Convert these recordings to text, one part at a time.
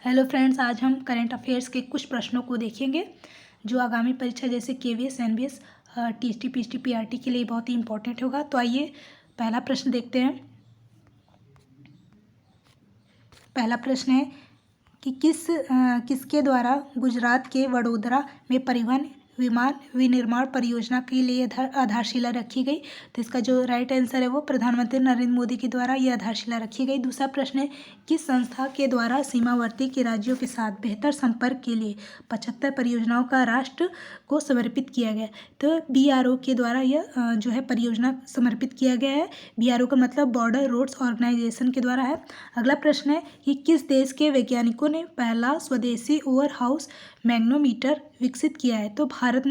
Hello friends, आज हम current affairs के कुछ प्रश्नों को देखेंगे जो आगामी परीक्षा जैसे KVS, NBS, TST, PST, PRT के लिए बहुत ही इंपॉर्टेंट होगा। तो आइए पहला प्रश्न देखते हैं। पहला प्रश्न है कि किसके द्वारा गुजरात के वडोदरा में परिवहन विमान विनिर्माण परियोजना के लिए आधारशिला रखी गई। तो इसका जो राइट आंसर है वो प्रधानमंत्री नरेंद्र मोदी के द्वारा ये आधारशिला रखी गई। दूसरा प्रश्न है किस संस्था के द्वारा सीमावर्ती के राज्यों के साथ बेहतर संपर्क के लिए 75 परियोजनाओं का राष्ट्र को समर्पित किया गया। तो बीआरओ के द्वारा यह जो है परियोजना समर्पित किया गया है। बीआरओ का मतलब बॉर्डर रोड्स ऑर्गेनाइजेशन के द्वारा है। अगला प्रश्न है कि किस देश के वैज्ञानिकों ने पहला स्वदेशी ओवर हाउस मैग्नोमीटर विकसित किया है। तो भारत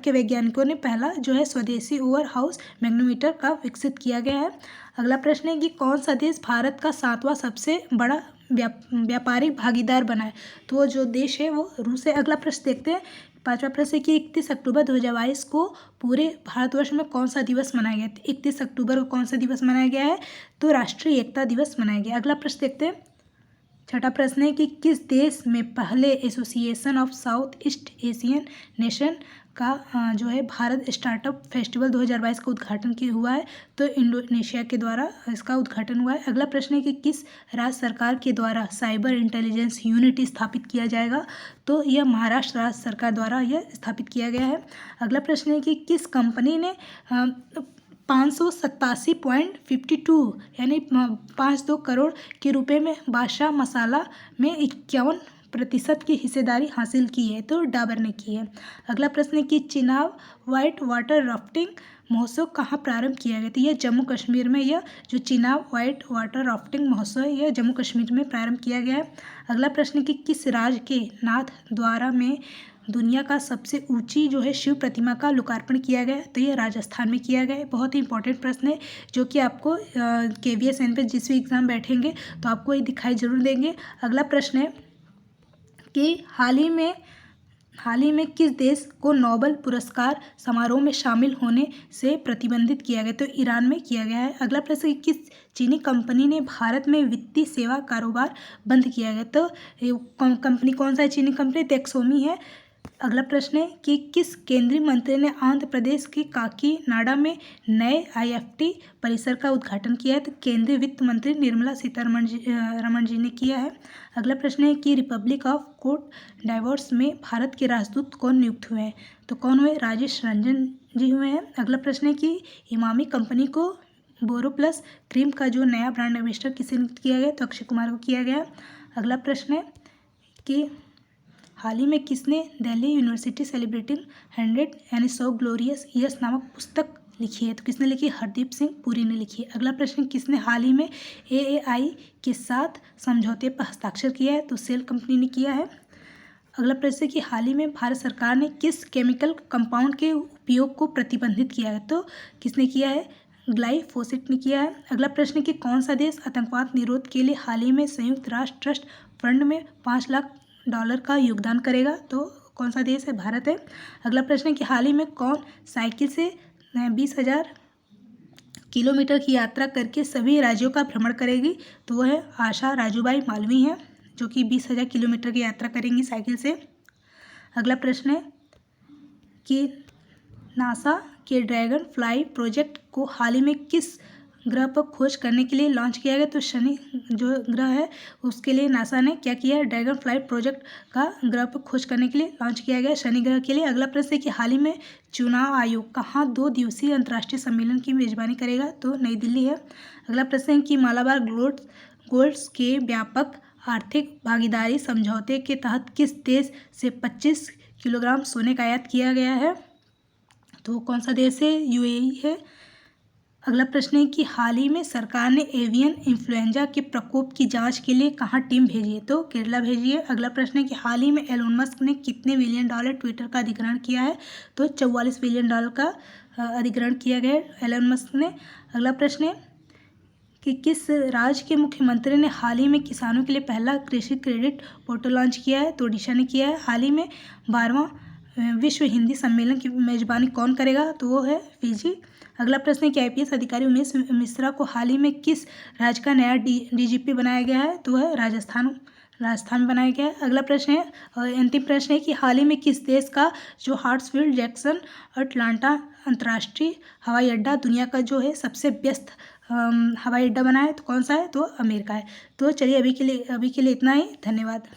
के वैज्ञानिकों ने पहला जो है स्वदेशी ओवर हाउस मैग्नोमीटर का विकसित किया गया है। अगला प्रश्न है कि कौन सा देश भारत का 7वां सबसे बड़ा व्यापारिक भागीदार बना है। तो वो जो देश है वो रूस है। अगला प्रश्न देखते हैं। 5वां प्रश्न है कि 31 अक्टूबर 2022 को पूरे भारतवर्ष में कौन सा दिवस मनाया गया। 31 अक्टूबर को कौन सा दिवस मनाया गया है। तो राष्ट्रीय एकता दिवस मनाया गया। अगला प्रश्न देखते हैं। 6ठा प्रश्न है कि किस देश में पहले association of south east Asian nation का जो है भारत स्टार्टअप फेस्टिवल 2022 का उद्घाटन किया हुआ है। तो इंडोनेशिया के द्वारा इसका उद्घाटन हुआ है। अगला प्रश्न है कि किस राज्य सरकार के द्वारा साइबर इंटेलिजेंस यूनिट स्थापित किया जाएगा। तो यह महाराष्ट्र राज्य सरकार द्वारा यह स्थापित किया गया है। अगला प्रश्न है कि किस कंपनी ने 587.52 यानी 52 करोड़ के रुपए में बादशाह मसाला में 51% की हिस्सेदारी हासिल की है। तो डाबर ने की है। अगला प्रश्न है कि चिनाब वाइट वाटर राफ्टिंग महोत्सव कहाँ प्रारंभ किया गया। तो यह जम्मू कश्मीर में यह जो चिनाब वाइट वाटर राफ्टिंग महोत्सव है यह जम्मू कश्मीर में प्रारंभ किया गया है। अगला प्रश्न है कि किस राज्य के नाथ द्वारा में दुनिया का सबसे ऊंची जो है शिव प्रतिमा का लोकार्पण किया गया। तो ये राजस्थान में किया गया है। बहुत ही इंपॉर्टेंट प्रश्न है जो कि आपको केवीएस एन पे जिस भी एग्ज़ाम बैठेंगे तो आपको ये दिखाई जरूर देंगे। अगला प्रश्न है कि हाल ही में किस देश को नोबेल पुरस्कार समारोह में शामिल होने से प्रतिबंधित किया गया। तो ईरान में किया गया है। अगला प्रश्न है किस चीनी कंपनी ने भारत में वित्तीय सेवा कारोबार बंद किया गया। तो कंपनी कौन सा है चीनी कंपनी। टेक्सोमी है। अगला प्रश्न है कि किस केंद्रीय मंत्री ने आंध्र प्रदेश के काकीनाडा में नए आईएफटी परिसर का उद्घाटन किया है। तो केंद्रीय वित्त मंत्री निर्मला सीतारमण जी ने किया है। अगला प्रश्न है कि रिपब्लिक ऑफ कोट डाइवोर्स में भारत के राजदूत कौन नियुक्त हुए हैं। तो कौन हुए। राजेश रंजन जी हुए हैं। अगला प्रश्न है कि इमामी कंपनी को बोरोप्लस क्रीम का जो नया ब्रांड एम्बेसडर किसे नियुक्त किया गया। तो अक्षय कुमार को किया गया। अगला प्रश्न है कि हाल ही में किसने दिल्ली यूनिवर्सिटी सेलिब्रेटिंग 100 यानी 100 ग्लोरियस ईयर्स नामक पुस्तक लिखी है। तो किसने लिखी। हरदीप सिंह पुरी ने लिखी है। अगला प्रश्न किसने हाल ही में एएआई के साथ समझौते पर हस्ताक्षर किया है। तो सेल कंपनी ने किया है। अगला प्रश्न कि हाल ही में भारत सरकार ने किस केमिकल कंपाउंड के उपयोग को प्रतिबंधित किया है। तो किसने किया है। ग्लाइफोसेट ने किया है। अगला प्रश्न कि कौन सा देश आतंकवाद निरोध के लिए हाल ही में संयुक्त राष्ट्र ट्रस्ट फंड में $5 लाख का योगदान करेगा। तो कौन सा देश है। भारत है। अगला प्रश्न है कि हाल ही में कौन साइकिल से 20,000 किलोमीटर की यात्रा करके सभी राज्यों का भ्रमण करेगी। तो वह है आशा राजूबाई मालवी हैं जो कि 20,000 किलोमीटर की यात्रा करेंगी साइकिल से। अगला प्रश्न है कि नासा के ड्रैगन फ्लाई प्रोजेक्ट को हाल ही में किस ग्रह पर खोज करने के लिए लॉन्च किया गया। तो शनि जो ग्रह है उसके लिए नासा ने क्या किया है। ड्रैगन फ्लाई प्रोजेक्ट का ग्रह पर खोज करने के लिए लॉन्च किया गया शनि ग्रह के लिए। अगला प्रश्न है कि हाल ही में चुनाव आयोग कहाँ 2 दिवसीय अंतर्राष्ट्रीय सम्मेलन की मेजबानी करेगा। तो नई दिल्ली है। अगला प्रश्न है कि मालाबार गोल्ड्स के व्यापक आर्थिक भागीदारी समझौते के तहत किस देश से 25 किलोग्राम सोने का आयात किया गया है। तो कौन सा देश है। यूएई है। अगला प्रश्न है कि हाल ही में सरकार ने एवियन इन्फ्लुएंजा के प्रकोप की जांच के लिए कहाँ टीम भेजी है। तो केरला भेजी है। अगला प्रश्न है कि हाल ही में एलोन मस्क ने कितने बिलियन डॉलर ट्विटर का अधिग्रहण किया है। तो $44 बिलियन का अधिग्रहण किया गया है एलोन मस्क ने। अगला प्रश्न है कि किस राज्य के मुख्यमंत्री ने हाल ही में किसानों के लिए पहला कृषि क्रेडिट पोर्टल लॉन्च किया है। तो ओडिशा ने किया है। हाल ही में 12वां विश्व हिंदी सम्मेलन की मेजबानी कौन करेगा। तो वो है फिजी। अगला प्रश्न है कि आईपीएस अधिकारी उमेश मिश्रा को हाल ही में किस राज्य का नया डीजीपी बनाया गया है? तो वह राजस्थान में बनाया गया है। अगला प्रश्न है, अंतिम प्रश्न है कि हाल ही में किस देश का जो हार्ट्सफील्ड जैक्सन अटलांटा अंतर्राष्ट्रीय हवाई अड्डा दुनिया का जो है सबसे व्यस्त हवाई अड्डा बना है, तो कौन सा है? तो अमेरिका है। तो चलिए अभी के लिए इतना ही। धन्यवाद।